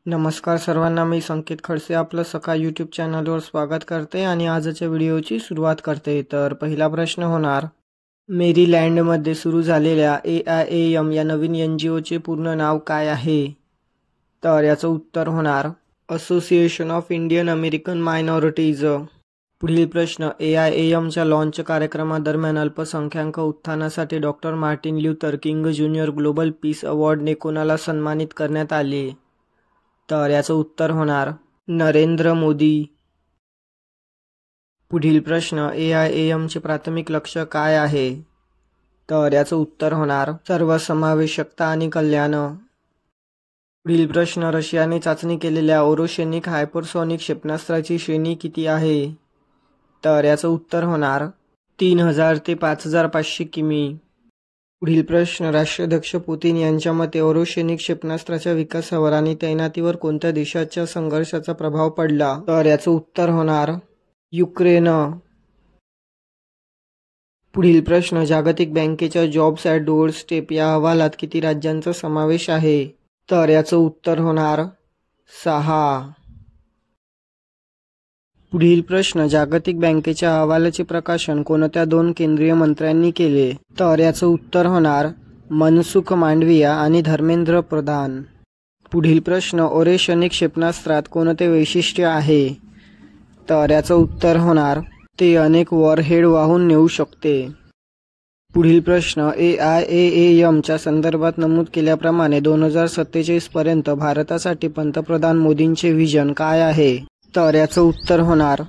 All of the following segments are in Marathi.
नमस्कार सर्वांना, मी संकेत खडसे आपलं सकाळ यूट्यूब चॅनलवर स्वागत करते आणि आजच्या व्हिडिओची सुरुवात करते. तर पहिला प्रश्न होणार, मेरीलँडमध्ये सुरू झालेल्या AIAM या नवीन NGOचे पूर्ण नाव काय आहे? तर याचं उत्तर होणार Association of Indian American Minorities. पुढील प्रश्न, AIAMच्या लॉन्च कार्यक्रमादरम्यान अल्पसंख्याक उत्थानासाठी doctor Martin Luther King Junior Global Peace अवॉर्डने कोणाला सन्मानित करण्यात आले? तर याचं उत्तर होणार नरेंद्र मोदी. पुढील प्रश्न, AIAMचे प्राथमिक लक्ष काय आहे? तर याचं उत्तर होणार सर्वसमावेशकता आणि कल्याण. पुढील प्रश्न, रशियाने चाचणी केलेल्या ओरोशेनिक हायपरसॉनिक क्षेपणास्त्राची श्रेणी किती आहे? तर याचं उत्तर होणार 3000 ते 5500 किमी. पुढील प्रश्न, राष्ट्राध्यक्ष पुतिन यांच्या मते ओरोशेनिक क्षेपणास्त्राच्या विकासावर आणि तैनातीवर कोणत्या देशाच्या संघर्षाचा प्रभाव पडला? तर याचं उत्तर होणार युक्रेन. पुढील प्रश्न, जागतिक बँकेच्या जॉब्स ॲट डोअरस्टेप या अहवालात किती राज्यांचा समावेश आहे? तर याचं उत्तर होणार 6. पुढील प्रश्न, जागतिक बँकेच्या अहवालाचे प्रकाशन कोणत्या 2 केंद्रीय मंत्र्यांनी केले? तर याचं उत्तर होणार मनसुख मांडविया आणि धर्मेंद्र प्रधान. पुढील प्रश्न, ओरोशेनिक क्षेपणास्त्रात कोणते वैशिष्ट्य आहे? तर याचं उत्तर होणार ते अनेक वॉरहेड वाहून नेऊ शकते. पुढील प्रश्न, AIAAMच्या संदर्भात नमूद केल्याप्रमाणे 2047 पर्यंत भारतासाठी पंतप्रधान मोदींचे व्हिजन काय आहे? तर याचं उत्तर होणार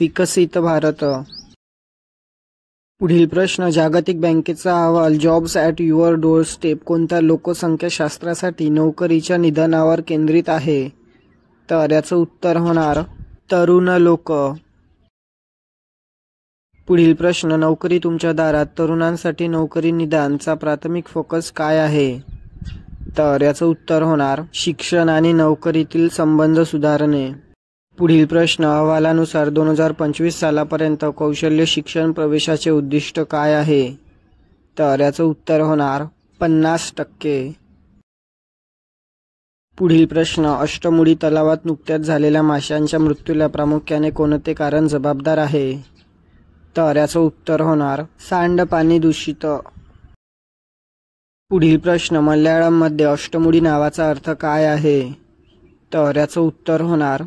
विकसित भारत. पुढील प्रश्न, जागतिक बँकेचा अहवाल जॉब्स ॲट युअर डोअरस्टेप कोणत्या लोकसंख्याशास्त्रासाठी नोकरीच्या निदानावर केंद्रित आहे? तर याचं उत्तर होणार तरुण लोक. पुढील प्रश्न, नोकरी तुमच्या दारात तरुणांसाठी नोकरी निदानचा प्राथमिक फोकस काय आहे? तर याचं उत्तर होणार शिक्षण आणि नोकरीतील संबंध सुधारणे. पुढील प्रश्न, अहवालानुसार 2025 सालापर्यंत कौशल्य शिक्षण प्रवेशाचे उद्दिष्ट काय आहे? तर याचं उत्तर होणार 50%. पुढील प्रश्न, अष्टमुडी तलावात नुकत्याच झालेल्या माशांच्या मृत्यूला प्रामुख्याने कोणते कारण जबाबदार आहे? तर याचं उत्तर होणार सांडपाणी दूषित. पुढील प्रश्न, मल्याळममध्ये अष्टमुडी नावाचा अर्थ काय आहे? तर याचं उत्तर होणार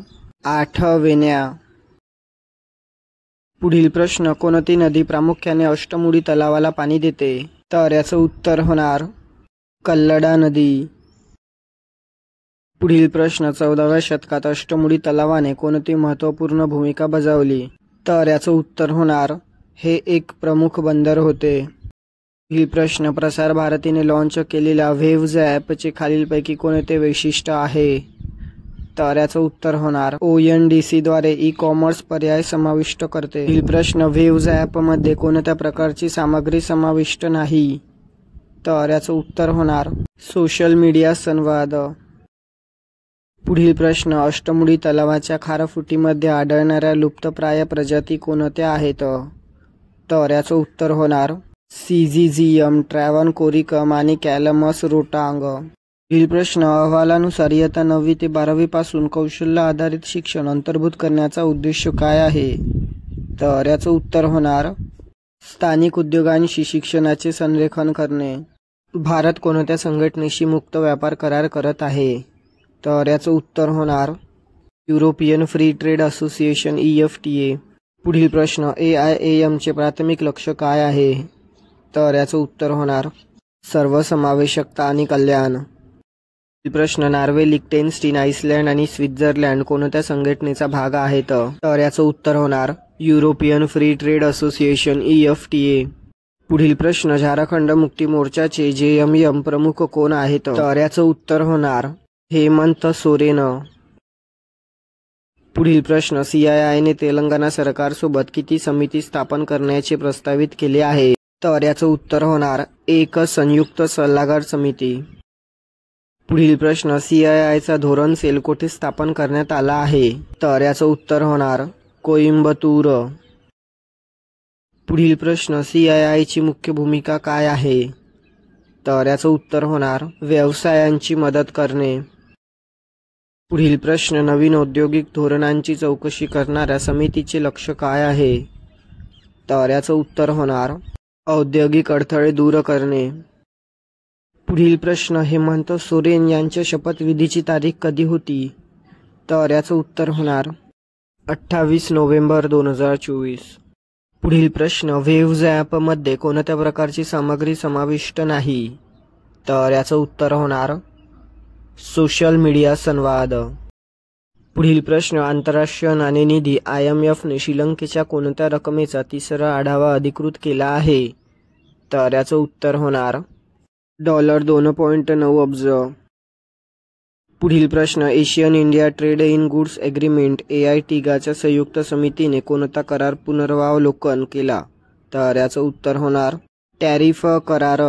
8 वेण्या. पुढील प्रश्न, कोणती नदी प्रामुख्याने अष्टमुडी तलावाला पाणी देते? तर याचं उत्तर होणार कल्लडा नदी. पुढील प्रश्न, 14व्या शतकात अष्टमुडी तलावाने कोणती महत्त्वपूर्ण भूमिका बजावली? तर याचं उत्तर होणार हे एक प्रमुख बंदर होते. पुढील प्रश्न, प्रसार भारतीने लॉन्च केलेल्या वेव्ज ॲपचे खालीलपैकी कोणते वैशिष्ट्य आहे? तर याचं उत्तर होणार ONDC द्वारे ई-कॉमर्स पर्याय समाविष्ट करते. पुढील प्रश्न, वेव्ज ॲपमध्ये कोणत्या प्रकारची सामग्री समाविष्ट नाही? तर याचं उत्तर होणार सोशल मीडिया संवाद. पुढील प्रश्न, अष्टमुडी तलावाच्या खारफुटीमध्ये आढळणाऱ्या लुप्तप्राय प्रजाती कोणत्या आहेत? तर याचं उत्तर होणार सिझिझियम, ट्रॅव्हनकोरिकम आणि कॅलमस रोटांग. पुढील प्रश्न, अहवालानुसार इयत्ता 9वी ते 12वी पासून कौशल्य आधारित शिक्षण अंतर्भूत करण्याचा उद्देश काय आहे? तर याचं उत्तर होणार स्थानिक उद्योगांशी शिक्षणाचे संरेखन करणे. भारत कोणत्या संघटनेशी मुक्त व्यापार करार करत आहे? तर याचं उत्तर होणार European free trade association EFTA. पुढील प्रश्न, AIAMचे प्राथमिक लक्ष काय आहे? तर याचं उत्तर होणार सर्वसमावेशकता आणि कल्याण. पुढील प्रश्न, नॉर्वे, लिक्टेनस्टीन, आइसलँड आणि स्वित्झर्लंड कोणत्या संघटनेचा भाग आहेत? तर याचं उत्तर होणार European free trade association EFTA. पुढील प्रश्न, झारखंड मुक्ती मोर्चाचे JMM प्रमुख कोण आहेत? तर याचं उत्तर होणार हेमंत सोरेन. पुढील प्रश्न, CIIने तेलंगणा सरकारसोबत किती समिती स्थापन करण्याचे प्रस्तावित केले आहे? तर याचं उत्तर होणार एक संयुक्त सल्लागार समिती. पुढील प्रश्न, CIIचा धोरण सेल कोठे स्थापन करण्यात आला आहे? तर याचं उत्तर होणार कोइंबतूर. पुढील प्रश्न, CIIची मुख्य भूमिका काय आहे? तर याचं उत्तर होणार व्यवसायांची मदत करणे. पुढील प्रश्न, नवीन औद्योगिक धोरणांची चौकशी करणाऱ्या समितीचे लक्ष काय आहे? तर याचं उत्तर होणार औद्योगिक अडथळे दूर करणे. पुढील प्रश्न, हेमंत सोरेन यांच्या शपथविधीची तारीख कधी होती? तर याचं उत्तर होणार 28 नोव्हेंबर 2024. पुढील प्रश्न, वेव्हज ॲपमध्ये कोणत्या प्रकारची सामग्री समाविष्ट नाही? तर याचं उत्तर होणार सोशल मीडिया संवाद. पुढील प्रश्न, आंतरराष्ट्रीय नाणेनिधी IMFने श्रीलंकेच्या कोणत्या रकमेचा तिसरा आढावा अधिकृत केला आहे? तर याचं उत्तर होणार $2.9 अब्ज. पुढील प्रश्न, Asian India trade in goods agreement AITGAच्या संयुक्त समितीने कोणता करार पुनर्वावलोकन केला? तर याचं उत्तर होणार टॅरिफ करार.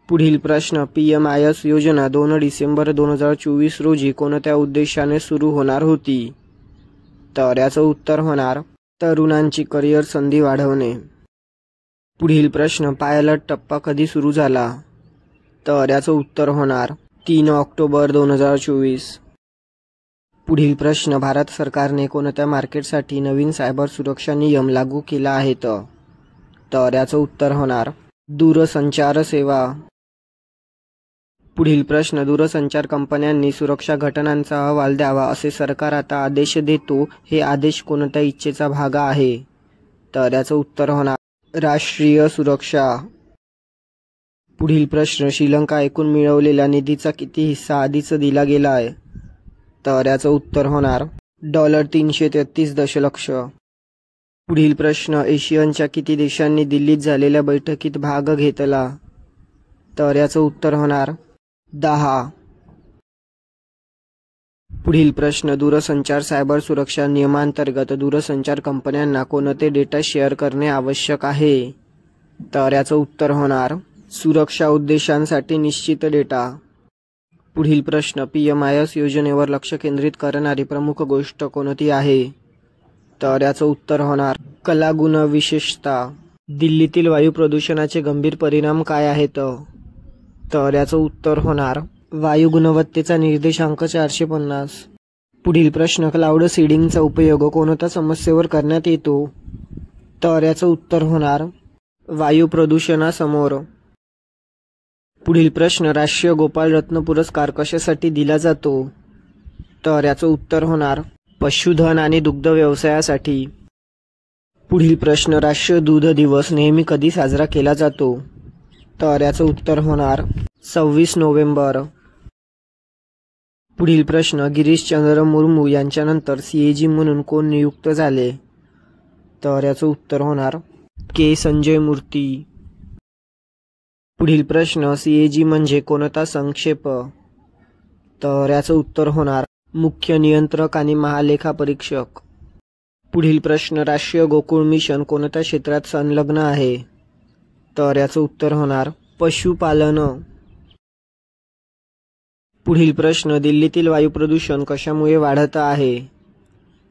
पुढील प्रश्न, PMIS योजना 2 डिसेंबर 2024 रोजी कोणत्या उद्देशाने सुरू होणार होती? तर याचं उत्तर होणार तरुणांची करिअर संधी वाढवणे. पुढील प्रश्न, पायलट टप्पा कधी सुरू झाला? तर याचं उत्तर होणार 3 ऑक्टोबर 2024. पुढील प्रश्न, भारत सरकारने कोणत्या मार्केटसाठी नवीन सायबर सुरक्षा नियम लागू केला आहेत? तर याचं उत्तर होणार दूरसंचार सेवा. पुढील प्रश्न, दूरसंचार कंपन्यांनी सुरक्षा घटनांचा अहवाल द्यावा असे सरकार आता आदेश देतो, हे आदेश कोणत्या इच्छेचा भाग आहे? तर याचं उत्तर होणार राष्ट्रीय सुरक्षा. पुढील प्रश्न, श्रीलंका एकूण मिळवलेल्या निधीचा किती हिस्सा आधीच दिला गेला आहे? तर याचं उत्तर होणार $333 दशलक्ष. पुढील प्रश्न, एशियनच्या किती देशांनी दिल्लीत झालेल्या बैठकीत भाग घेतला? तर याचं उत्तर होणार 10. पुढील प्रश्न, दूरसंचार सायबर सुरक्षा नियमांतर्गत दूरसंचार कंपन्यांना कोणते डेटा शेअर करणे आवश्यक आहे? तर याचं उत्तर होणार सुरक्षा उद्देशांसाठी निश्चित डेटा. पुढील प्रश्न, PMIS योजनेवर लक्ष केंद्रित करणारी प्रमुख गोष्ट कोणती आहे? तर याचं उत्तर होणार कलागुण विशेषता. दिल्लीतील वायू प्रदूषणाचे गंभीर परिणाम काय आहेत? तर याचं उत्तर होणार वायू गुणवत्तेचा निर्देशांक 450. पुढील प्रश्न, क्लाउड सीडिंगचा उपयोग कोणत्या समस्येवर करण्यात येतो? तर याचं उत्तर होणार वायू प्रदूषणासमोर. पुढील प्रश्न, राष्ट्रीय गोपाल रत्न पुरस्कार कशासाठी दिला जातो? तर याचं उत्तर होणार पशुधन आणि दुग्ध व्यवसायासाठी. पुढील प्रश्न, राष्ट्रीय दूध दिवस नेहमी कधी साजरा केला जातो? तर याचं उत्तर होणार 26 नोव्हेंबर. पुढील प्रश्न, गिरीशचंद्र मुर्मू यांच्यानंतर CAG म्हणून कोण नियुक्त झाले? तर याचं उत्तर होणार K. संजय मूर्ती. पुढील प्रश्न, CAG म्हणजे कोणता संक्षेप? तर याचं उत्तर होणार मुख्य नियंत्रक आणि महालेखापरीक्षक. पुढील प्रश्न, राष्ट्रीय गोकुळ मिशन कोणत्या क्षेत्रात संलग्न आहे? तर याचं उत्तर होणार पशुपालन. पुढील प्रश्न, दिल्लीतील वायू प्रदूषण कशामुळे वाढत आहे?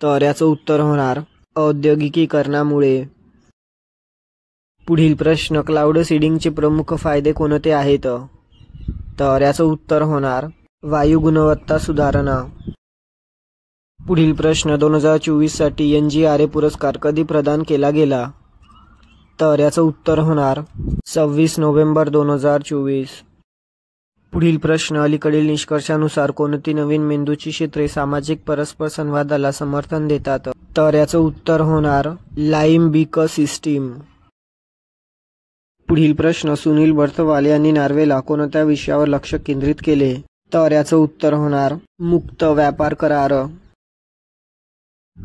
तर याचं उत्तर होणार औद्योगिकीकरणामुळे. पुढील प्रश्न, क्लाउड सीडिंगचे प्रमुख फायदे कोणते आहेत? तर याचं उत्तर होणार वायू गुणवत्ता सुधारणा. पुढील प्रश्न, 2024 साठी NGRA पुरस्कार कधी प्रदान केला गेला? तर याचं उत्तर होणार 26 नोव्हेंबर 2024. पुढील प्रश्न, अलीकडील निष्कर्षानुसार कोणती नवीन मेंदूची क्षेत्रे सामाजिक परस्पर संवादाला समर्थन देतात? तर याचं उत्तर होणार लाइम्बिक सिस्टीम. पुढील प्रश्न, सुनील बर्थवाल यांनी नॉर्वेला कोणत्या विषयावर लक्ष केंद्रित केले? तर याचं उत्तर होणार मुक्त व्यापार करार.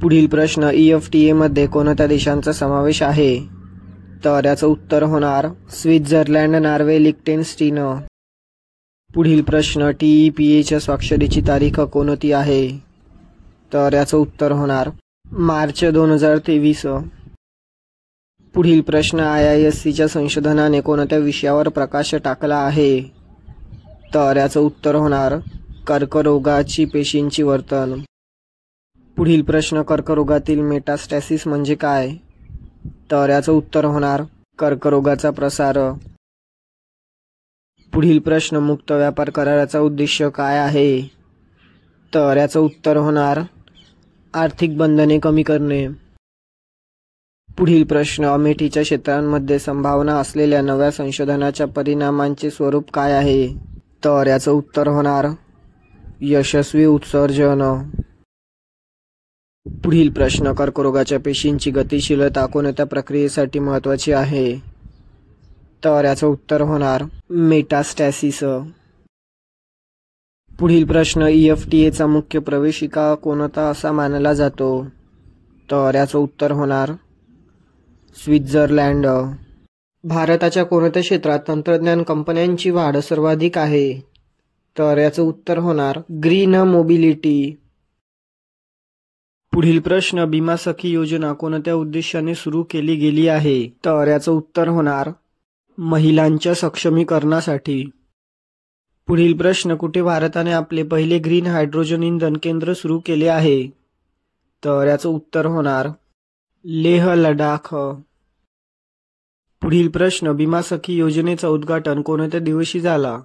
पुढील प्रश्न, EFTA मध्ये कोणत्या देशांचा समावेश आहे? तर याचं उत्तर होणार स्वित्झर्लंड, नॉर्वे, लिechtenstein. पुढील प्रश्न, TEPA स्वाक्षरीची तारीख कोणती आहे? तर याचं उत्तर होणार मार्च 2023. पुढील प्रश्न, IIScच्या संशोधनाने कोणत्या विषयावर प्रकाश टाकला आहे? तर याचं उत्तर होणार कर्करोगाची पेशींची वर्तन. पुढील प्रश्न, कर्करोगातील मेटास्टॅसिस म्हणजे काय? तर याचं उत्तर होणार कर्करोगाचा प्रसार. पुढील प्रश्न, मुक्त व्यापार कराराचा उद्देश काय आहे? तर याचं उत्तर होणार आर्थिक बंधने कमी करणे. पुढील प्रश्न, अमेठीच्या क्षेत्रांमध्ये संभावना असलेल्या नव्या संशोधनाच्या परिणामांचे स्वरूप काय आहे? तर याचं उत्तर होणार यशस्वी उत्सर्जन. पुढील प्रश्न, कर्करोगाच्या पेशींची गतिशीलता कोणत्या प्रक्रियेसाठी महत्त्वाची आहे? तर याचं उत्तर होणार मेटास्टॅसिस. पुढील प्रश्न, EFTA चा मुख्य प्रवेशिका कोणता असा मानला जातो? तर याचं उत्तर होणार स्वित्झर्लंड. भारताच्या कोणत्या क्षेत्रात तंत्रज्ञान कंपन्यांची वाढ सर्वाधिक आहे? तर याचं उत्तर होणार ग्रीन मोबिलिटी. पुढील प्रश्न, भीमा सखी योजना कोणत्या उद्देशाने सुरू केली गेली आहे? तर याचं उत्तर होणार महिलांच्या सक्षमीकरणासाठी. पुढील प्रश्न, कुठे भारताने आपले पहिले ग्रीन हायड्रोजन इंधन केंद्र सुरू केले आहे? तर याचं उत्तर होणार लेह लडाख. पुढील प्रश्न, भीमा सखी योजनेचा उद्घाटन कोणत्या दिवशी झाला?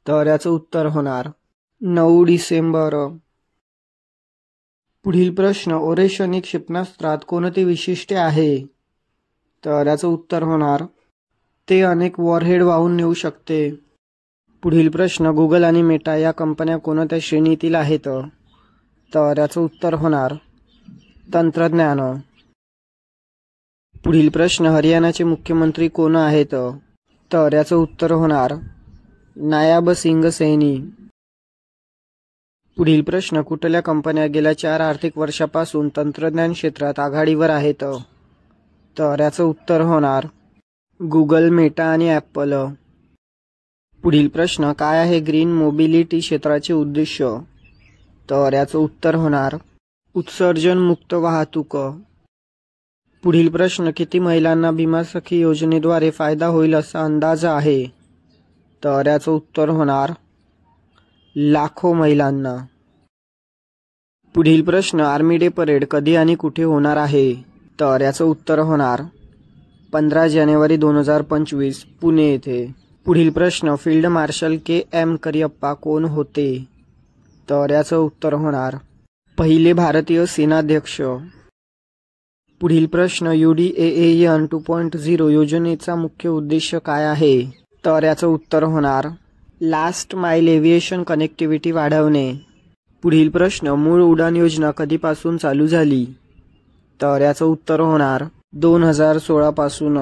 तर याचं उत्तर होणार 9 डिसेंबर. पुढील प्रश्न, ओरेशनी क्षेपणास्त्रात कोणते विशिष्ट आहे? तर याचं उत्तर होणार ते अनेक वॉरहेड वाहून नेऊ शकते. पुढील प्रश्न, गुगल आणि मेटा या कंपन्या कोणत्या श्रेणीतील आहेत? तर याचं उत्तर होणार तंत्रज्ञान. पुढील प्रश्न, हरियाणाचे मुख्यमंत्री कोण आहेत? तर याचं उत्तर होणार नायब सिंग सैनी. पुढील प्रश्न, कुठल्या कंपन्या गेल्या 4 आर्थिक वर्षापासून तंत्रज्ञान क्षेत्रात आघाडीवर आहेत? तर याचं उत्तर होणार गुगल, मेटा आणि ॲपल. पुढील प्रश्न, काय आहे ग्रीन मोबिलिटी क्षेत्राचे उद्दिष्ट? तर याचं उत्तर होणार उत्सर्जन मुक्त वाहतूक. पुढील प्रश्न, किती महिलांना भीमा सखी योजनेद्वारे फायदा होईल असा अंदाज आहे? तर याचं उत्तर होणार लाखो महिलांना. पुढील प्रश्न, आर्मी डे परेड कधी आणि कुठे होणार आहे? तर याचं उत्तर होणार 15 जानेवारी 2025 पुणे येथे. पुढील प्रश्न, फील्ड मार्शल KM करियप्पा कोण होते? तर याचं उत्तर होणार पहिले भारतीय सेनाध्यक्ष. पुढील प्रश्न, UDAAN 2.0 योजनेचा मुख्य उद्देश काय आहे? तर याचं उत्तर होणार लास्ट माइल एव्हिएशन कनेक्टिव्हिटी वाढवणे. पुढील प्रश्न, मूळ उडान योजना कधीपासून चालू झाली? तर याचं उत्तर होणार 2016 पासून.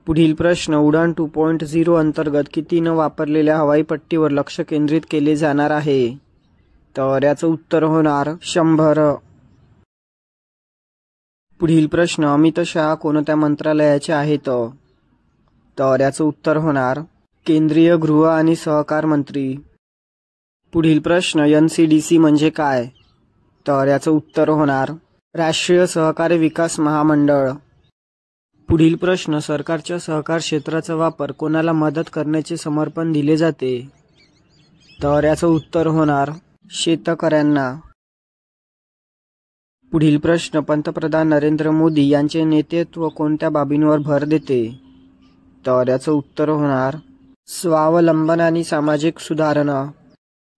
पुढील प्रश्न, उडान 2.0 अंतर्गत किती न वापरलेल्या हवाई पट्टीवर लक्ष केंद्रित केले जाणार आहे? तर याचं उत्तर होणार 100. पुढील प्रश्न, अमित शहा कोणत्या मंत्रालयाचे आहेत? तर याचं उत्तर होणार केंद्रीय गृह आणि सहकार मंत्री. पुढील प्रश्न, NCDC म्हणजे काय? तर याचं उत्तर होणार राष्ट्रीय सहकारी विकास महामंडळ. पुढील प्रश्न, सरकारच्या सहकार क्षेत्राचा वापर कोणाला मदत करण्याचे समर्पण दिले जाते? तर याचं उत्तर होणार शेतकऱ्यांना. पुढील प्रश्न, पंतप्रधान नरेंद्र मोदी यांचे नेतृत्व कोणत्या बाबींवर भर देते? तर याचं उत्तर होणार स्वावलंबन आणि सामाजिक सुधारणा.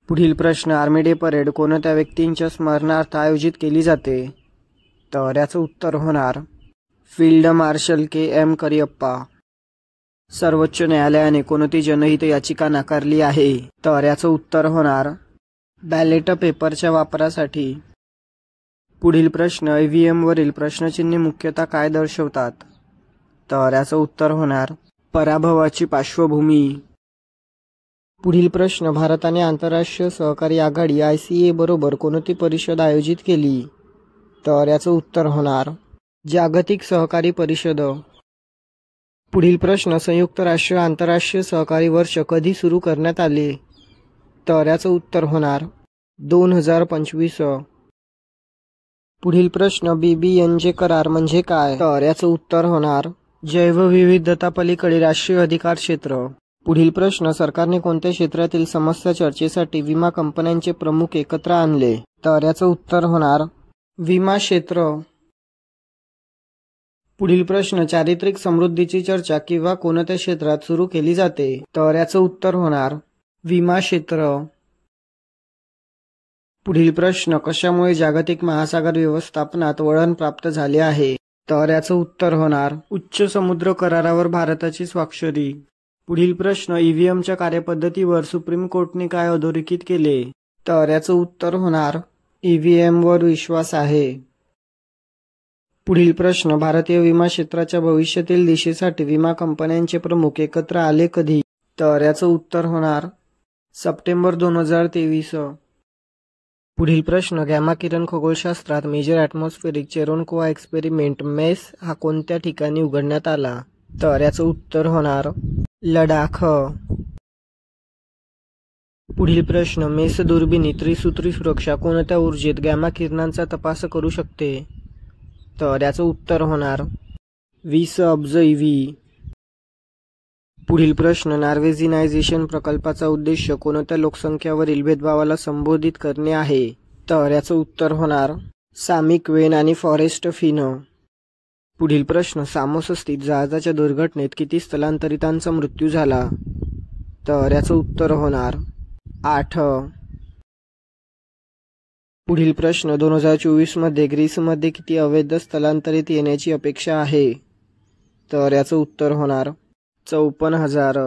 पुढील प्रश्न, आर्मी डे परेड कोणत्या व्यक्तींच्या स्मरणार्थ आयोजित केली जाते? तर याचं उत्तर होणार फील्ड मार्शल KM करियप्पा. सर्वोच्च न्यायालयाने कोणती जनहित याचिका नाकारली आहे? तर याचं उत्तर होणार बॅलेट पेपरच्या वापरासाठी. पुढील प्रश्न, EVM वरील प्रश्नचिन्हे मुख्यतः काय दर्शवतात? तर याचं उत्तर होणार पराभवाची पार्श्वभूमी. पुढील प्रश्न, भारताने आंतरराष्ट्रीय सहकारी आघाडी ICA बरोबर कोणती परिषद आयोजित केली? तर याचं उत्तर होणार जागतिक सहकारी परिषद. पुढील प्रश्न, संयुक्त राष्ट्र आंतरराष्ट्रीय सहकारी वर्ष कधी सुरू करण्यात आले? तर याचं उत्तर होणार 2025. पुढील प्रश्न, BBNJ करार म्हणजे काय? तर याचं उत्तर होणार जैवविविधता पलीकडे राष्ट्रीय अधिकार क्षेत्र. पुढील प्रश्न, सरकारने कोणत्या क्षेत्रातील समस्या चर्चेसाठी विमा कंपन्यांचे प्रमुख एकत्र आणले? तर याचं उत्तर होणार विमा क्षेत्र. पुढील प्रश्न, चारित्रिक समृद्धीची चर्चा किंवा कोणत्या क्षेत्रात सुरू केली जाते? तर याचं उत्तर होणार विमा क्षेत्र. पुढील प्रश्न, कशामुळे जागतिक महासागर व्यवस्थापनात वळण प्राप्त झाले आहे? तर याचं उत्तर होणार उच्च समुद्र करारावर भारताची स्वाक्षरी. पुढील प्रश्न, ईव्हीएमच्या कार्यपद्धतीवर सुप्रीम कोर्टने काय अधोरेखित केले? तर याचं उत्तर होणार ईव्हीएमवर विश्वास आहे. पुढील प्रश्न, भारतीय विमा क्षेत्राच्या भविष्यातील दिशेसाठी विमा कंपन्यांचे प्रमुख एकत्र आले कधी? तर याचं उत्तर होणार सप्टेंबर 2023. पुढील प्रश्न, गॅमा किरण खगोलशास्त्रात मेजर ॲटमॉस्फेरिक चेरोनकोआ एक्सपेरिमेंट मेस हा कोणत्या ठिकाणी उघडण्यात आला? तर याचं उत्तर होणार लडाख. पुढील प्रश्न, मेस दुर्बिणी त्रिसूत्री सुरक्षा कोणत्या ऊर्जेत गॅमा किरणांचा तपास करू शकते? तर याचं उत्तर होणार 20 अब्ज EV. पुढील प्रश्न, नॉर्वेजिनायझेशन प्रकल्पाचा उद्देश कोणत्या लोकसंख्यावरील भेदभावाला संबोधित करणे आहे? तर याचं उत्तर होणार सामी क्वेन आणि फॉरेस्ट फिन. पुढील प्रश्न, सामोस स्थित जहाजाच्या दुर्घटनेत किती स्थलांतरितांचा मृत्यू झाला? तर याचं उत्तर होणार 8. पुढील प्रश्न, 2024 मध्ये ग्रीसमध्ये किती अवैध स्थलांतरित येण्याची अपेक्षा आहे? तर याचं उत्तर होणार 54,000.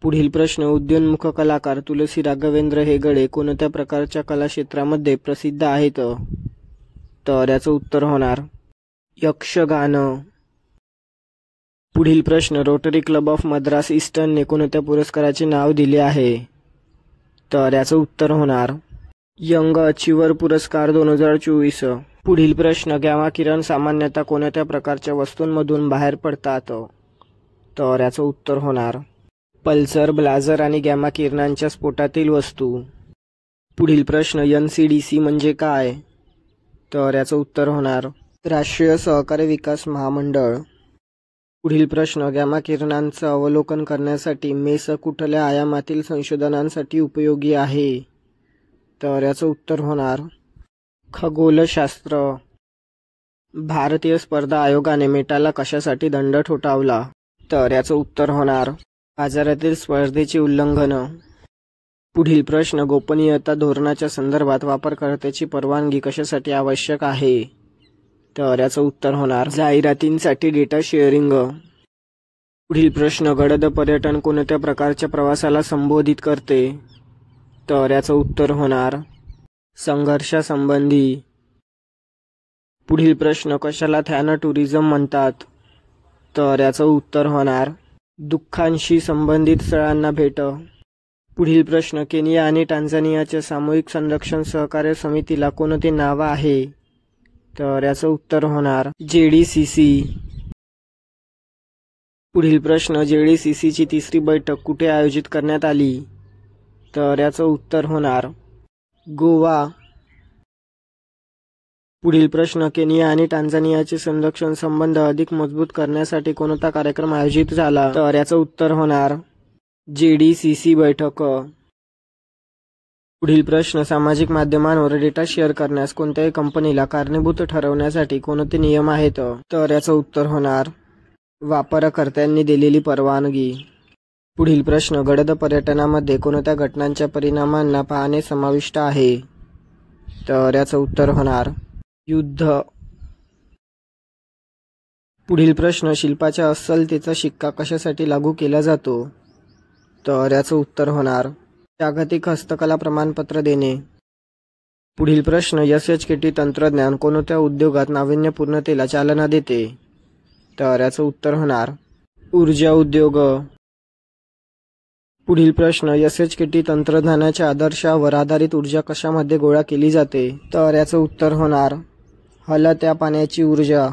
पुढील प्रश्न, उदयोन्मुख कलाकार तुलसी राघवेंद्र हेगडे कोणत्या प्रकारच्या कलाक्षेत्रामध्ये प्रसिद्ध आहेत? तर याचं उत्तर होणार यक्षगान. पुढील प्रश्न, रोटरी क्लब ऑफ मद्रास ईस्टर्नने कोणत्या पुरस्काराचे नाव दिले आहे? तर याचं उत्तर होणार यंग अचीवर पुरस्कार 2024. पुढील प्रश्न, गॅमा किरण सामान्यतः कोणत्या प्रकारच्या वस्तूंमधून बाहेर पडतात? तर याचं उत्तर होणार पल्सर, ब्लाझर आणि गॅमा किरणांच्या स्फोटातील वस्तू. पुढील प्रश्न, NCDC म्हणजे काय? तर याचं उत्तर होणार राष्ट्रीय सहकारी विकास महामंडळ. पुढील प्रश्न, गॅमा किरणांचं अवलोकन करण्यासाठी मेस कुठल्या आयामातील संशोधनांसाठी उपयोगी आहे? तर याचं उत्तर होणार खगोलशास्त्र. भारतीय स्पर्धा आयोगाने मेटाला कशासाठी दंड ठोठावला? तर याचं उत्तर होणार बाजारातील स्पर्धेचे उल्लंघन. पुढील प्रश्न, गोपनीयता धोरणाच्या संदर्भात वापरकर्त्याची परवानगी कशासाठी आवश्यक आहे? तर याचं उत्तर होणार जाहिरातींसाठी डेटा शेअरिंग. पुढील प्रश्न, गडद पर्यटन कोणत्या प्रकारच्या प्रवासाला संबोधित करते? तर याचं उत्तर होणार संघर्षासंबंधी. पुढील प्रश्न, कशाला थॅन टुरिझम म्हणतात? तर याचं उत्तर होणार दुःखांशी संबंधित स्थळांना भेट. पुढील प्रश्न, केनिया आणि टांझानियाच्या सामूहिक संरक्षण सहकार्य समितीला कोणते नाव आहे? तर याचं उत्तर होणार JDCC. पुढील प्रश्न, JDCCची तिसरी बैठक कुठे आयोजित करण्यात आली? तर याचं उत्तर होणार गोवा. पुढील प्रश्न, केनिया आणि टांझानियाचे संरक्षण संबंध अधिक मजबूत करण्यासाठी कोणता कार्यक्रम आयोजित झाला? तर याचं उत्तर होणार JDCC बैठक. पुढील प्रश्न, सामाजिक माध्यमांवर डेटा शेअर करण्यास कोणत्याही कंपनीला कारणीभूत ठरवण्यासाठी कोणते नियम आहेत? तर याचं उत्तर होणार वापरकर्त्यांनी दिलेली परवानगी. पुढील प्रश्न, गडद पर्यटनामध्ये कोणत्या घटनांच्या परिणामांना पाहणे समाविष्ट आहे? तर याचं उत्तर होणार युद्ध. पुढील प्रश्न, शिल्पाच्या अस्सलतेचा शिक्का कशासाठी लागू केला जातो? तर याचं उत्तर होणार जागतिक हस्तकला प्रमाणपत्र देणे. पुढील प्रश्न, SHKT तंत्रज्ञान कोणत्या उद्योगात नाविन्यपूर्णतेला चालना देते? तर याचं उत्तर होणार ऊर्जा उद्योग. पुढील प्रश्न, SHKT तंत्रज्ञानाच्या आदर्शावर आधारित ऊर्जा कशामध्ये गोळा केली जाते? तर याचं उत्तर होणार हलत्या पाण्याची ऊर्जा.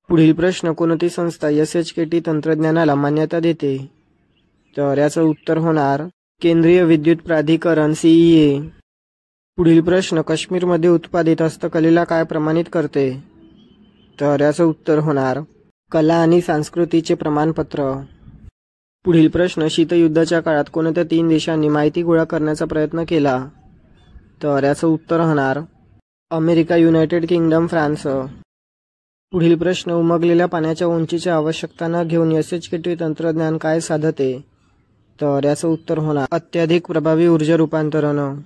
पुढील प्रश्न, कोणती संस्था SHKT तंत्रज्ञानाला मान्यता देते? तर याचं उत्तर होणार केंद्रीय विद्युत प्राधिकरण CEA. पुढील प्रश्न, काश्मीरमध्ये उत्पादित हस्तकलेला काय प्रमाणित करते? तर याचं उत्तर होणार कला आणि संस्कृतीचे प्रमाणपत्र. पुढील प्रश्न, शीतयुद्धाच्या काळात कोणत्या 3 देशांनी माहिती गोळा करण्याचा प्रयत्न केला? तर याचं उत्तर होणार अमेरिका, युनायटेड किंगडम, फ्रान्स. पुढील प्रश्न, उमगलेल्या पाण्याच्या उंचीच्या आवश्यकता न घेऊन SHKT तंत्रज्ञान काय साधते? तर याचं उत्तर होणार अत्याधिक प्रभावी ऊर्जा रूपांतरण.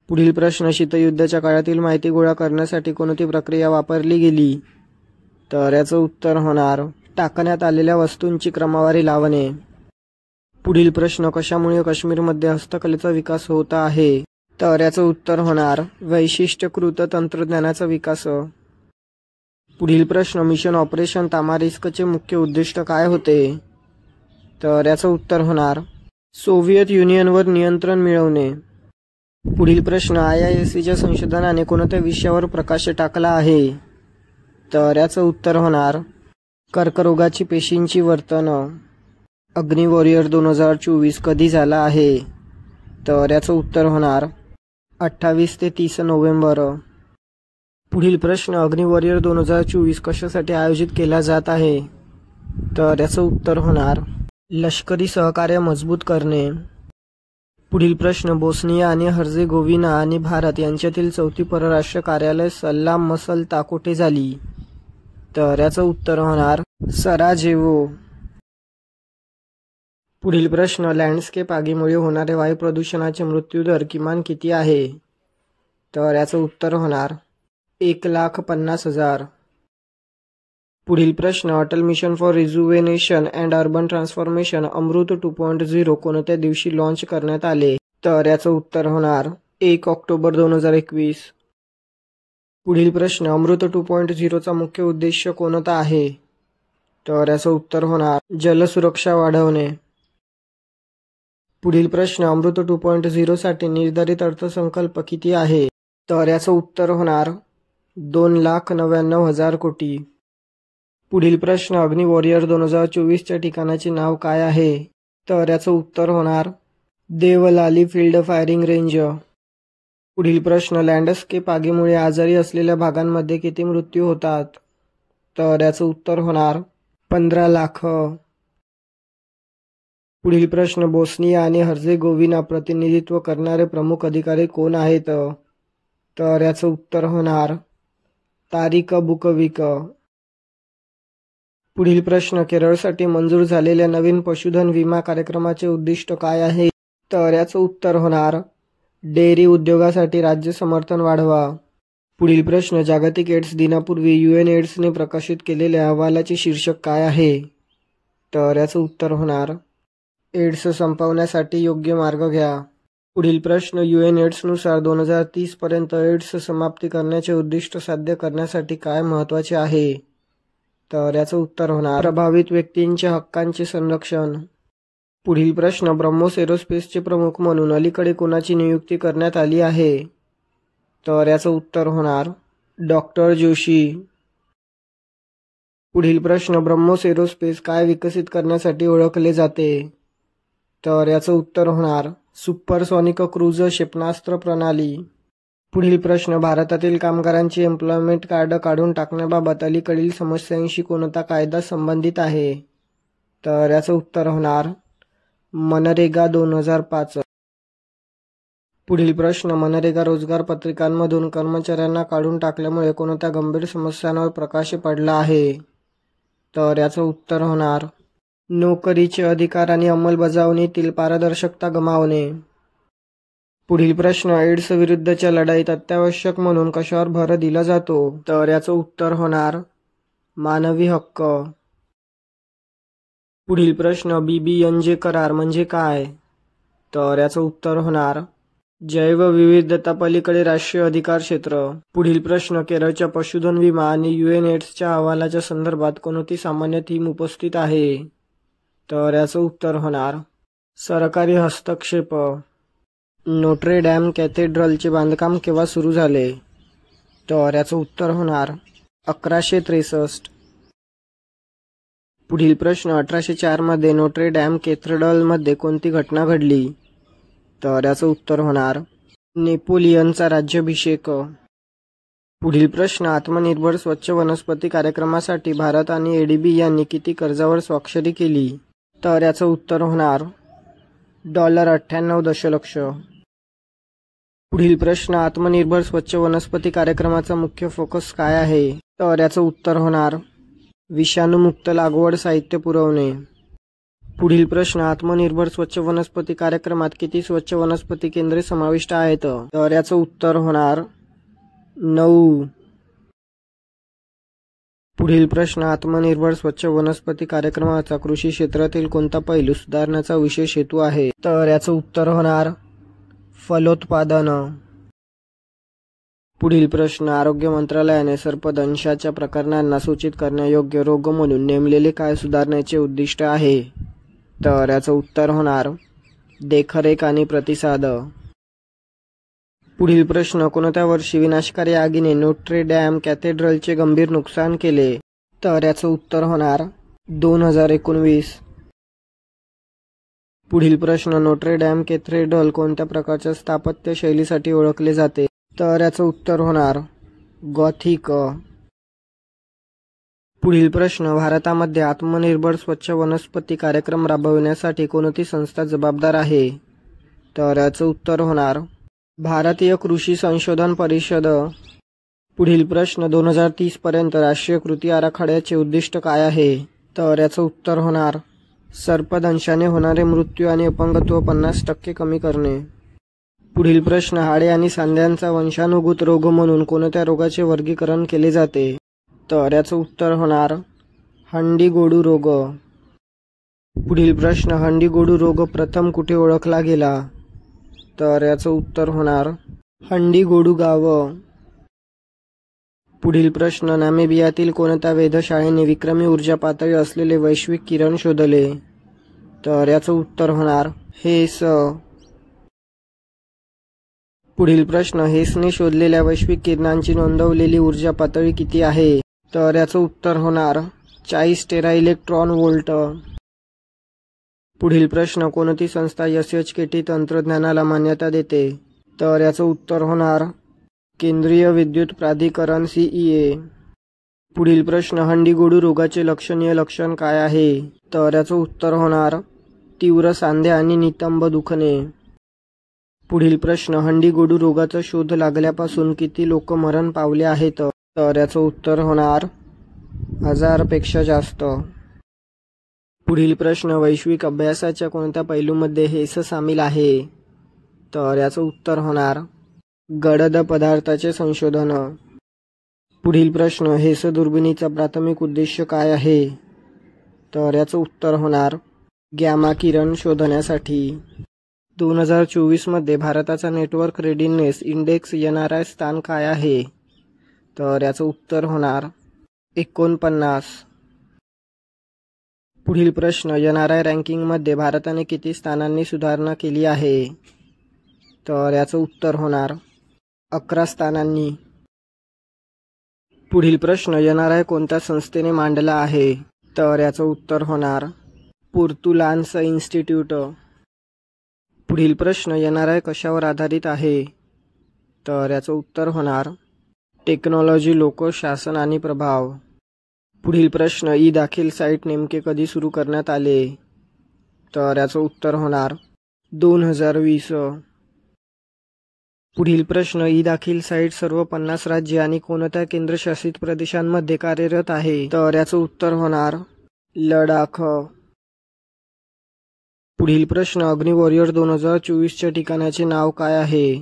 पुढील प्रश्न, शीतयुद्धाच्या काळातील माहिती गोळा करण्यासाठी कोणती प्रक्रिया वापरली गेली? तर याचं उत्तर होणार टाकण्यात आलेल्या वस्तूंची क्रमवारी लावणे. पुढील प्रश्न, कशामुळे काश्मीरमध्ये हस्तकलेचा विकास होत आहे? तर याचं उत्तर होणार वैशिष्ट्यीकृत तंत्रज्ञानाचा विकास. पुढील प्रश्न, मिशन ऑपरेशन तामारिस्कचे मुख्य उद्दिष्ट काय होते? तर याचं उत्तर होणार सोव्हिएत युनियनवर नियंत्रण मिळवणे. पुढील प्रश्न, IIScच्या संशोधनाने कोणत्या विषयावर प्रकाश टाकला आहे? तर याचं उत्तर होणार कर्करोगाची पेशींची वर्तन. अग्नि वॉरियर 2024 कधी झाला आहे? तर याचं उत्तर होणार 28 ते 30 नोव्हेंबर. पुढील प्रश्न, अग्नि वॉरियर 2024 कशासाठी आयोजित केला जात आहे? तर याचं उत्तर होणार लष्करी सहकार्य मजबूत करणे. पुढील प्रश्न, बोस्निया आणि हर्जेगोविना आणि भारत यांच्यातील चौथी परराष्ट्र कार्यालय सल्ला-मसलता कोठे झाली? तर याचं उत्तर होणार सराजेवो. पुढील प्रश्न, लँडस्केप आगीमुळे होणारे वायू प्रदूषणाचे मृत्यूदर किमान किती आहे? तर याचं उत्तर होणार 1,50,000. पुढील प्रश्न, Atal mission for rejuvenation and urban transformation AMRUT 2.0 कोणत्या दिवशी लॉन्च करण्यात आले? तर याचं उत्तर होणार 1 ऑक्टोबर 2021. पुढील प्रश्न, अमृत 2.0 चा मुख्य उद्देश कोणता आहे? तर याचं उत्तर होणार जलसुरक्षा वाढवणे. पुढील प्रश्न, अमृत 2.0 साठी निर्धारित अर्थसंकल्प किती आहे? तर याचं उत्तर होणार 2,99,000 कोटी. पुढील प्रश्न, अग्नि वॉरियर 2024च्या ठिकाणाचे नाव काय आहे? तर याचं उत्तर होणार देवलाली फील्ड फायरिंग रेंज. पुढील प्रश्न, लँडस्केप आगीमुळे आजारी असलेल्या भागांमध्ये किती मृत्यू होतात? तर याचं उत्तर होणार 15 लाख. पुढील प्रश्न, बोस्निया आणि हर्जेगोविना प्रतिनिधित्व करणारे प्रमुख अधिकारी कोण आहेत? तर याचं उत्तर होणार तारिक बुकोविक. पुढील प्रश्न, केरळसाठी मंजूर झालेल्या नवीन पशुधन विमा कार्यक्रमाचे उद्दिष्ट काय आहे? तर याचं उत्तर होणार डेअरी उद्योगासाठी राज्य समर्थन वाढवा. पुढील प्रश्न, जागतिक एड्स दिनापूर्वी UNAIDSने प्रकाशित केलेल्या अहवालाचे शीर्षक काय आहे? तर याचं उत्तर होणार एड्स संपवण्यासाठी योग्य मार्ग घ्या. पुढील प्रश्न, UNAIDS नुसार 2030 पर्यंत एड्स समाप्ती करण्याचे उद्दिष्ट साध्य करण्यासाठी काय महत्त्वाचे आहे? तर याचं उत्तर होणार प्रभावित व्यक्तींच्या हक्कांचे संरक्षण. पुढील प्रश्न, ब्रह्मोस एरोस्पेसचे प्रमुख म्हणून अलीकडे कोणाची नियुक्ती करण्यात आली आहे? तर याचं उत्तर होणार डॉक्टर जोशी. पुढील प्रश्न, ब्रह्मोस एरोस्पेस काय विकसित करण्यासाठी ओळखले जाते? तर याचं उत्तर होणार सुपरसॉनिक क्रूझ क्षेपणास्त्र प्रणाली. पुढील प्रश्न, भारतातील कामगारांची एम्प्लॉयमेंट कार्ड काढून टाकण्याबाबत अलीकडील समस्यांशी कोणता कायदा संबंधित आहे? तर याचं उत्तर होणार मनरेगा 2005. पुढील प्रश्न, मनरेगा रोजगार पत्रिकांमधून कर्मचाऱ्यांना काढून टाकल्यामुळे कोणत्या गंभीर समस्यांवर प्रकाश पडला आहे? तर याचं उत्तर होणार नोकरीचे अधिकार आणि अंमलबजावणीतील पारदर्शकता गमावणे. पुढील प्रश्न, एड्स विरुद्धच्या लढाईत अत्यावश्यक म्हणून कशावर भर दिला जातो? तर याचं उत्तर होणार मानवी हक्क. पुढील प्रश्न, BBNJ करार म्हणजे काय? तर याचं उत्तर होणार जैवविविधता पलीकडे राष्ट्रीय अधिकार क्षेत्र. पुढील प्रश्न, केरळच्या पशुधन विमा आणि UNAIDSच्या अहवालाच्या संदर्भात कोणती सामान्य थीम उपस्थित आहे? तर याचं उत्तर होणार सरकारी हस्तक्षेप. नोट्रे डॅम कॅथेड्रलचे बांधकाम केव्हा सुरू झाले? तर याचं उत्तर होणार 1163. पुढील प्रश्न, 1804 मध्ये नोट्रे डॅम कॅथेड्रलमध्ये कोणती घटना घडली? तर याचं उत्तर होणार नेपोलियनचा राज्याभिषेक. पुढील प्रश्न, आत्मनिर्भर स्वच्छ वनस्पती कार्यक्रमासाठी भारत आणि ADB यांनी किती कर्जावर स्वाक्षरी केली? तर याचं उत्तर होणार $98 दशलक्ष. पुढील प्रश्न, आत्मनिर्भर स्वच्छ वनस्पती कार्यक्रमाचा मुख्य फोकस काय आहे? तर याचं उत्तर होणार विषाणूमुक्त लागवड साहित्य पुरवणे. पुढील प्रश्न, आत्मनिर्भर स्वच्छ वनस्पती कार्यक्रमात किती स्वच्छ वनस्पती केंद्रे समाविष्ट आहेत? तर याचं उत्तर होणार 9. पुढील प्रश्न, आत्मनिर्भर स्वच्छ वनस्पती कार्यक्रमाचा कृषी क्षेत्रातील कोणता पैलू सुधारण्याचा विशेष हेतू आहे? तर याचं उत्तर होणार फलोत्पादन. पुढील प्रश्न, आरोग्य मंत्रालयाने सर्पदंशाच्या प्रकरणांना सूचित करण्यायोग्य रोग म्हणून नेमलेले काय सुधारण्याचे उद्दिष्ट आहे? तर याचं उत्तर होणार देखरेख आणि प्रतिसाद. पुढील प्रश्न, कोणत्या वर्षी विनाशकारी आगीने नोट्रे डॅम कॅथेड्रलचे गंभीर नुकसान केले? तर याचं उत्तर होणार 2019. पुढील प्रश्न, नोट्रे डॅम कॅथेड्रल कोणत्या प्रकारच्या स्थापत्य शैलीसाठी ओळखले जाते? तर याचं उत्तर होणार गॉथिक. पुढील प्रश्न, भारतामध्ये आत्मनिर्भर स्वच्छ वनस्पती कार्यक्रम राबविण्यासाठी कोणती संस्था जबाबदार आहे? तर याचं उत्तर होणार भारतीय कृषी संशोधन परिषद. पुढील प्रश्न, 2030 पर्यंत राष्ट्रीय कृती आराखड्याचे उद्दिष्ट काय आहे? तर याचं उत्तर होणार सर्पदंशाने होणारे मृत्यू आणि अपंगत्व 50% कमी करणे. पुढील प्रश्न, हाडे आणि सांध्यांचा वंशानुगत रोग म्हणून कोणत्या रोगाचे वर्गीकरण केले जाते? तर याचं उत्तर होणार हंडीगोडू रोग. पुढील प्रश्न, हंडीगोडू रोग प्रथम कुठे ओळखला गेला? तर याचं उत्तर होणार हंडीगोडू गाव. पुढील प्रश्न, नामिबियातील कोणत्या वेधशाळेने विक्रमी ऊर्जा पातळी असलेले वैश्विक किरण शोधले? तर याचं उत्तर होणार हेस. पुढील प्रश्न, हेसने शोधलेल्या वैश्विक किरणांची नोंदवलेली ऊर्जा पातळी किती आहे? तर याचं उत्तर होणार 40 टेरा इलेक्ट्रॉन व्होल्ट. पुढील प्रश्न, कोणती संस्था SHKT तंत्रज्ञानाला मान्यता देते? तर याचं उत्तर होणार केंद्रीय विद्युत प्राधिकरण CEA. पुढील प्रश्न, हंडीगोडू रोगाचे लक्षणीय लक्षण काय आहे? तर याचं उत्तर होणार तीव्र सांधे आणि नितंब दुखणे. पुढील प्रश्न, हंडीगोडू रोगाचा शोध लागल्यापासून किती लोक मरण पावले आहेत? तर याचं उत्तर होणार 1000 पेक्षा जास्त. पुढील प्रश्न, वैश्विक अभ्यासाच्या कोणत्या पैलूमध्ये हेस सामील आहे? तर याचं उत्तर होणार गडद पदार्थाचे संशोधन. पुढील प्रश्न, हेस दुर्बिणीचा प्राथमिक उद्देश काय आहे? तर याचं उत्तर होणार गॅमा किरण शोधण्यासाठी. 2024 मध्ये भारताचा नेटवर्क रेडिनेस इंडेक्स NRI स्थान काय आहे? तर याचं उत्तर होणार 49. पुढील प्रश्न, NRI रँकिंगमध्ये भारताने किती स्थानांनी सुधारणा केली आहे? तर याचं उत्तर होणार 11 स्थानांनी. पुढील प्रश्न, NRI कोणत्या संस्थेने मांडला आहे? तर याचं उत्तर होणार पोर्तुलान्स इन्स्टिट्यूट. पुढील प्रश्न, NRI कशावर आधारित आहे? तर याचं उत्तर होणार टेक्नॉलॉजी, लोक, शासन आणि प्रभाव. पुढील प्रश्न, दाखील साईट नेमके कधी सुरू करण्यात आले? तर याचं उत्तर होणार 2020. पुढील प्रश्न, दाखील साईट सर्व 50 राज्ये आणि कोणत्या केंद्रशासित प्रदेशांमध्ये कार्यरत आहे? तर याचं उत्तर होणार लडाख. पुढील प्रश्न, अग्नी वॉरियर 2024च्या ठिकाणाचे नाव काय आहे?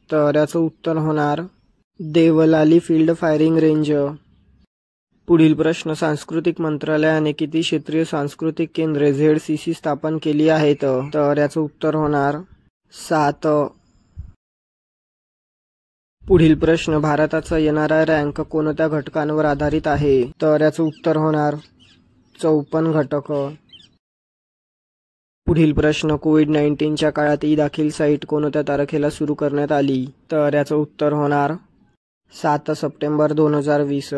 तर याचं उत्तर होणार देवलाली फील्ड फायरिंग रेंज. पुढील प्रश्न, सांस्कृतिक मंत्रालयाने किती क्षेत्रीय सांस्कृतिक केंद्रे ZCC स्थापन केली आहेत? तर याचं उत्तर होणार 7. पुढील प्रश्न, भारताचा NRI रँक कोणत्या घटकांवर आधारित आहे? तर याचं उत्तर होणार 54 घटक. पुढील प्रश्न, कोविड-19च्या काळात दाखील साईट कोणत्या तारखेला सुरू करण्यात आली? तर याचं उत्तर होणार 7 सप्टेंबर 2020.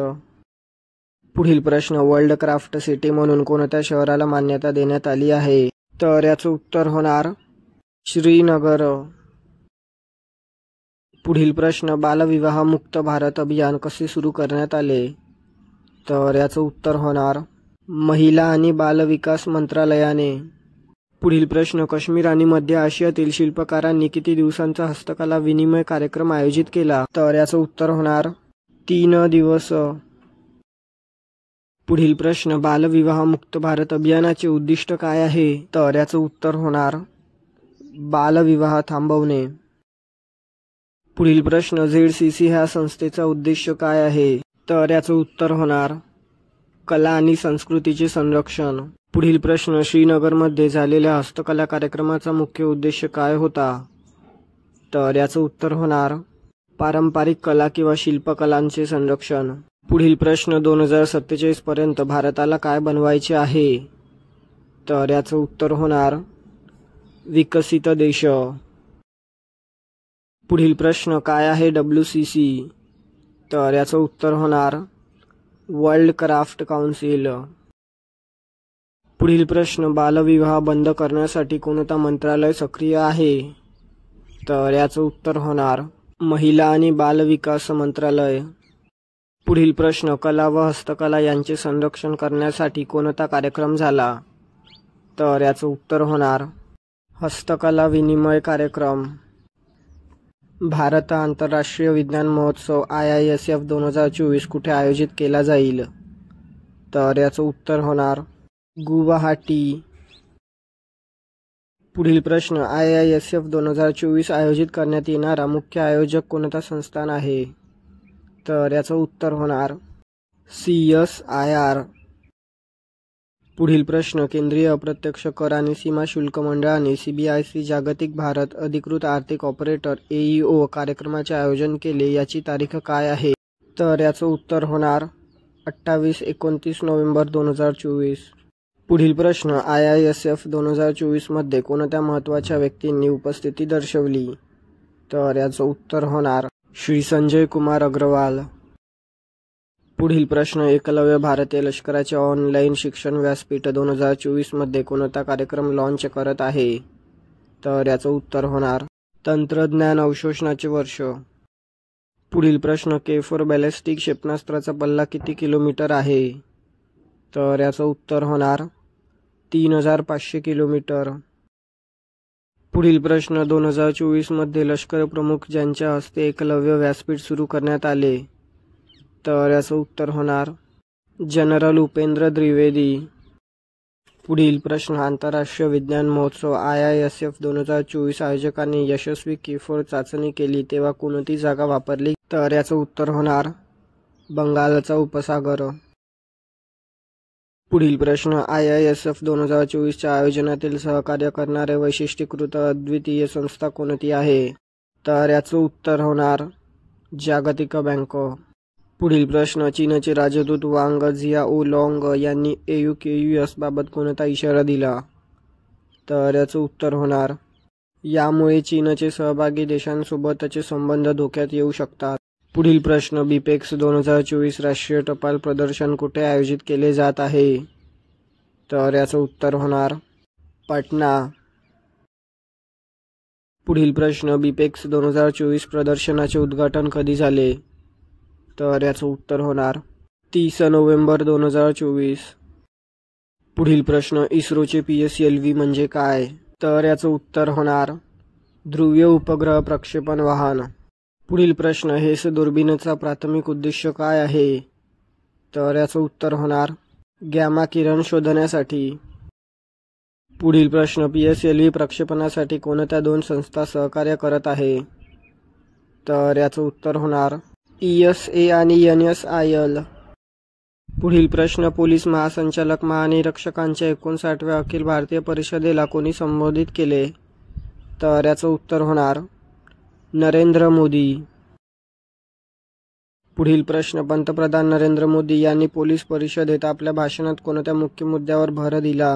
पुढील प्रश्न, वर्ल्ड क्राफ्ट सिटी म्हणून कोणत्या शहराला मान्यता देण्यात आली आहे? तर याचं उत्तर होणार श्रीनगर. पुढील प्रश्न, बालविवाह मुक्त भारत अभियान कसे सुरू करण्यात आले? तर याचं उत्तर होणार महिला आणि बाल विकास मंत्रालयाने. पुढील प्रश्न, काश्मीर आणि मध्य आशियातील शिल्पकारांनी किती दिवसांचा हस्तकला विनिमय कार्यक्रम आयोजित केला? तर याचं उत्तर होणार 3 दिवस. पुढील प्रश्न, बालविवाह मुक्त भारत अभियानाचे उद्दिष्ट काय आहे? तर याचं उत्तर होणार बालविवाह थांबवणे. पुढील प्रश्न, ZCC ह्या संस्थेचा उद्देश काय आहे? तर याचं उत्तर होणार कला आणि संस्कृतीचे संरक्षण. पुढील प्रश्न, श्रीनगरमध्ये झालेल्या हस्तकला कार्यक्रमाचा मुख्य उद्देश काय होता? तर याचं उत्तर होणार पारंपरिक कला किंवा शिल्पकलांचे संरक्षण. पुढील प्रश्न, 2047 पर्यंत भारताला काय बनवायचे आहे? तर याचं उत्तर होणार विकसित देश. पुढील प्रश्न, काय आहे WCC? तर याचं उत्तर होणार वर्ल्ड क्राफ्ट काउन्सिल. पुढील प्रश्न, बालविवाह बंद करण्यासाठी कोणता मंत्रालय सक्रिय आहे? तर याचं उत्तर होणार महिला आणि बालविकास मंत्रालय. पुढील प्रश्न, कला व हस्तकला यांचे संरक्षण करण्यासाठी कोणता कार्यक्रम झाला? तर याचं उत्तर होणार हस्तकला विनिमय कार्यक्रम. भारत आंतरराष्ट्रीय विज्ञान महोत्सव IISF 2024 कुठे आयोजित केला जाईल? तर याचं उत्तर होणार गुवाहाटी. पुढील प्रश्न, IISF 2024 आयोजित करण्यात येणारा मुख्य आयोजक कोणता संस्थान आहे? तर याचं उत्तर होणार CSIR. पुढील प्रश्न, केंद्रीय अप्रत्यक्ष कर आणि सीमा शुल्क मंडळाने CBIC जागतिक भारत अधिकृत आर्थिक ऑपरेटर AEO कार्यक्रमाचे आयोजन केले, याची तारीख काय आहे? तर याचं उत्तर होणार 28-29 नोव्हेंबर 2024. पुढील प्रश्न, IISF 2024 मध्ये कोणत्या महत्त्वाच्या व्यक्तींनी उपस्थिती दर्शवली? तर याचं उत्तर होणार श्री संजय कुमार अग्रवाल. पुढील प्रश्न, एकलव्य भारतीय लष्कराचे ऑनलाईन शिक्षण व्यासपीठ 2024 मध्ये कोणता कार्यक्रम लॉन्च करत आहे? तर याचं उत्तर होणार तंत्रज्ञान अवशोषणाचे वर्ष. पुढील प्रश्न, K4 बॅलिस्टिक क्षेपणास्त्राचा पल्ला किती किलोमीटर आहे? तर याचं उत्तर होणार 3500 किलोमीटर. पुढील प्रश्न, 2024 मध्ये लष्कर प्रमुख ज्यांच्या हस्ते एकलव्य व्यासपीठ सुरू करण्यात आले? तर याचं उत्तर होणार जनरल उपेंद्र द्विवेदी. पुढील प्रश्न, आंतरराष्ट्रीय विज्ञान महोत्सव IISF 2024 आयोजकांनी यशस्वी K4 चाचणी केली तेव्हा कोणती जागा वापरली? तर याचं उत्तर होणार बंगालचा उपसागर. पुढील प्रश्न, IISF 2024 च्या आयोजनातील सहकार्य करणारे वैशिष्ट्यीकृत अद्वितीय संस्था कोणती आहे? तर याचं उत्तर होणार जागतिक बँक. पुढील प्रश्न, चीनचे राजदूत वांग झियाओलाँग यांनी AUKUS बाबत कोणता इशारा दिला? तर याचं उत्तर होणार यामुळे चीनचे सहभागी देशांसोबतचे संबंध धोक्यात येऊ शकतात. पुढील प्रश्न, BPEX 2024 राष्ट्रीय टपाल प्रदर्शन कुठे आयोजित केले जात आहे? तर याचं उत्तर होणार पटना. पुढील प्रश्न, BPEX 2024 प्रदर्शनाचे उद्घाटन कधी झाले? तर याचं उत्तर होणार 30 नोव्हेंबर 2024. पुढील प्रश्न, इस्रोचे PSLV म्हणजे काय? तर याचं उत्तर होणार ध्रुवीय उपग्रह प्रक्षेपण वाहन. पुढील प्रश्न, हेस दुर्बिणीचा प्राथमिक उद्देश काय आहे? तर याचं उत्तर होणार गॅमा किरण शोधण्यासाठी. पुढील प्रश्न, PSLV प्रक्षेपणासाठी कोणत्या 2 संस्था सहकार्य करत आहे? तर याचं उत्तर होणार ESA आणि NSIL. पुढील प्रश्न, पोलीस महासंचालक महानिरीक्षकांच्या 59व्या अखिल भारतीय परिषदेला कोणी संबोधित केले? तर याचं उत्तर होणार नरेंद्र मोदी. पुढील प्रश्न, पंतप्रधान नरेंद्र मोदी यांनी पोलीस परिषदेत आपल्या भाषणात कोणत्या मुख्य मुद्द्यावर भर दिला?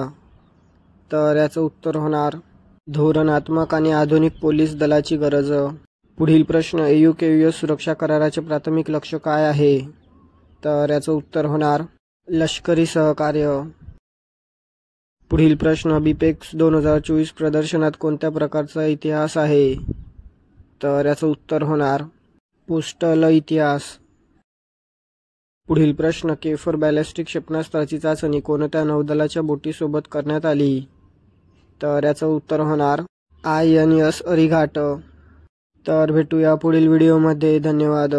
तर याचं उत्तर होणार धोरणात्मक आणि आधुनिक पोलीस दलाची गरज. पुढील प्रश्न, AUKUS सुरक्षा कराराचे प्राथमिक लक्ष्य काय आहे? तर याचं उत्तर होणार लष्करी सहकार्य. पुढील प्रश्न, BPEX 2024 प्रदर्शनात कोणत्या प्रकारचा इतिहास आहे? तर याचं उत्तर होणार पोस्टल इतिहास. पुढील प्रश्न, K4 बॅलिस्टिक क्षेपणास्त्राची चाचणी कोणत्या नौदलाच्या बोटीसोबत करण्यात आली? तर याचं उत्तर होणार INS अरिघाट. तर भेटूया पुढील व्हिडिओमध्ये. धन्यवाद.